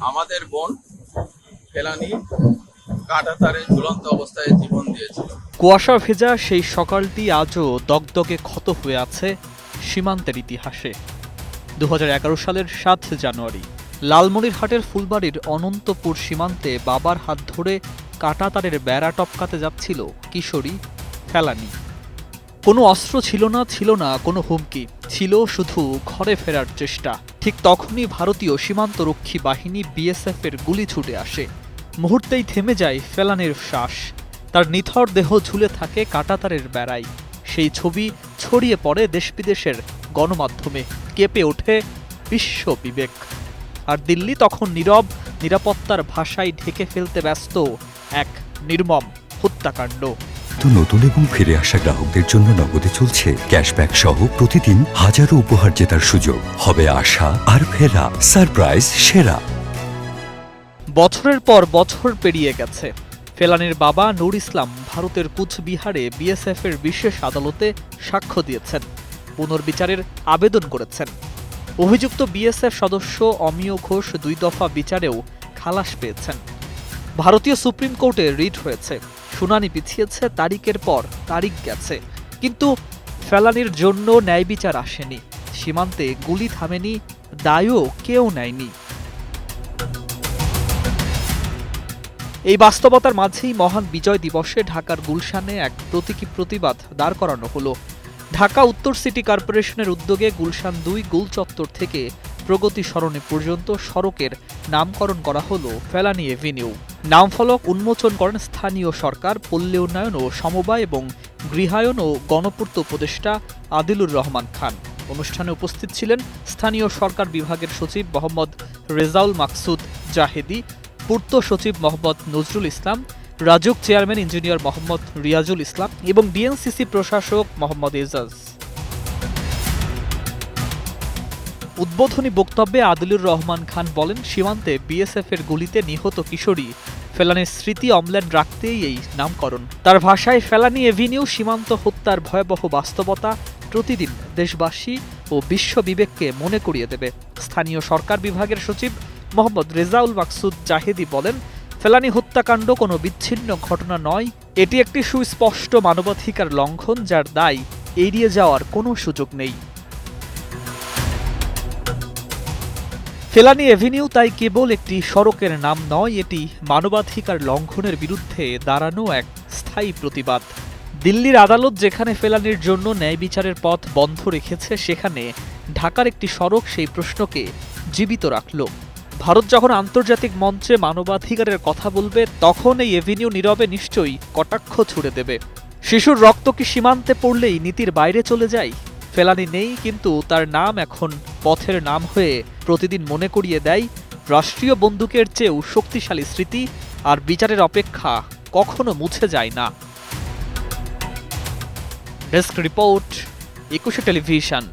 আমাদের বোন ফেলানী কাঁটাতারে ঝুলন্ত অবস্থায় জীবন দিয়েছিল। কুয়াশা ভেজা সেই সকালটি আজও দগদগে ক্ষত হয়ে আছে সীমান্তের ইতিহাসে। ২০১১ সালের ৭ জানুয়ারি লালমনিরহাটের ফুলবাড়ির অনন্তপুর সীমান্তে বাবার হাত ধরে কাঁটাতারের বেড়া টপকাতে যাচ্ছিল কিশোরী ফেলানী। কোনো অস্ত্র ছিল না কোনো হুমকি, ছিল শুধু ঘরে ফেরার চেষ্টা। ঠিক তখনই ভারতীয় সীমান্তরক্ষী বাহিনী বিএসএফের গুলি ছুটে আসে। মুহূর্তেই থেমে যায় ফেলানীর শ্বাস। তার নিথর দেহ ঝুলে থাকে কাঁটাতারের বেড়ায়। সেই ছবি ছড়িয়ে পড়ে দেশ বিদেশের গণমাধ্যমে, কেঁপে ওঠে বিশ্ব বিবেক। আর দিল্লি তখন নীরব, নিরাপত্তার ভাষায় ঢেকে ফেলতে ব্যস্ত এক নির্মম হত্যাকাণ্ড। নতুন এবং ফিরে আসা গ্রাহকদের জন্য নগদে চলছে ক্যাশব্যাক সহ প্রতিদিন হাজারো উপহার জেতার সুযোগ। হবে আশা আর ফেরা সারপ্রাইজ সেরা। বছরের পর বছর পেরিয়ে গেছে। ফেলানীর বাবা নূর ইসলাম ভারতের কুচবিহারে বিএসএফের বিশেষ আদালতে সাক্ষ্য দিয়েছেন, পুনর্বিচারের আবেদন করেছেন। অভিযুক্ত বিএসএফ সদস্য অমিয় ঘোষ ২ দফা বিচারেও খালাস পেয়েছেন। ভারতীয় সুপ্রিম কোর্টে রিট হয়েছে, শুনানি পিছিয়েছে, তারিখের পর তারিখ গেছে, কিন্তু ফেলানীর জন্য ন্যায় বিচার আসেনি। সীমান্তে গুলি থামেনি, দায়ও কেউ নেয়নি। এই বাস্তবতার মাঝেই মহান বিজয় দিবসে ঢাকার গুলশানে এক প্রতীকী প্রতিবাদ দাঁড় করানো হলো। ঢাকা উত্তর সিটি কর্পোরেশনের উদ্যোগে গুলশান ২ গোল চত্বর থেকে প্রগতি সরণি পর্যন্ত সড়কের নামকরণ করা হলো ফেলানী এভিনিউ। নামফলক উন্মোচন করেন স্থানীয় সরকার, পল্লী উন্নয়ন ও সমবায় এবং গৃহায়ন ও গণপূর্ত উপদেষ্টা আদিলুর রহমান খান। অনুষ্ঠানে উপস্থিত ছিলেন স্থানীয় সরকার বিভাগের সচিব মোহাম্মদ রেজাউল মাকসুদ জাহেদি, পূর্ত সচিব মোহাম্মদ নজরুল ইসলাম, রাজুক চেয়ারম্যান ইঞ্জিনিয়ার মোহাম্মদ রিয়াজুল ইসলাম এবং ডিএনসিসি প্রশাসক মোহাম্মদ এজাজ। উদ্বোধনী বক্তব্যে আদিলুর রহমান খান বলেন, সীমান্তে বিএসএফের গুলিতে নিহত কিশোরী ফেলানীর স্মৃতি অম্লান রাখতেই এই নামকরণ। তার ভাষায় ফেলানী এভিনিউ সীমান্ত হত্যার ভয়াবহ বাস্তবতা প্রতিদিন দেশবাসী ও বিশ্ব বিবেককে মনে করিয়ে দেবে। স্থানীয় সরকার বিভাগের সচিব মোহাম্মদ রেজাউল মাকসুদ জাহেদি বলেন, ফেলানী হত্যাকাণ্ড কোনো বিচ্ছিন্ন ঘটনা নয়, এটি একটি সুস্পষ্ট মানবাধিকার লঙ্ঘন, যার দায় এড়িয়ে যাওয়ার কোনো সুযোগ নেই। ফেলানী এভিনিউ তাই কেবল একটি সড়কের নাম নয়, এটি মানবাধিকার লঙ্ঘনের বিরুদ্ধে দাঁড়ানো এক স্থায়ী প্রতিবাদ। দিল্লির আদালত যেখানে ফেলানীর জন্য ন্যায় বিচারের পথ বন্ধ রেখেছে, সেখানে ঢাকার একটি সড়ক সেই প্রশ্নকে জীবিত রাখল। ভারত যখন আন্তর্জাতিক মঞ্চে মানবাধিকারের কথা বলবে, তখন এই এভিনিউ নীরবে নিশ্চয়ই কটাক্ষ ছুড়ে দেবে। শিশুর রক্ত কি সীমান্তে পড়লেই নীতির বাইরে চলে যায়? ফেলানী নেই, কিন্তু তার নাম এখন পথের নাম হয়ে প্রতিদিন মনে করিয়ে দেয় রাষ্ট্রীয় বন্দুকের চেয়েও শক্তিশালী স্মৃতি, আর বিচারের অপেক্ষা কখনো মুছে যায় না। Desk report, ২১ television.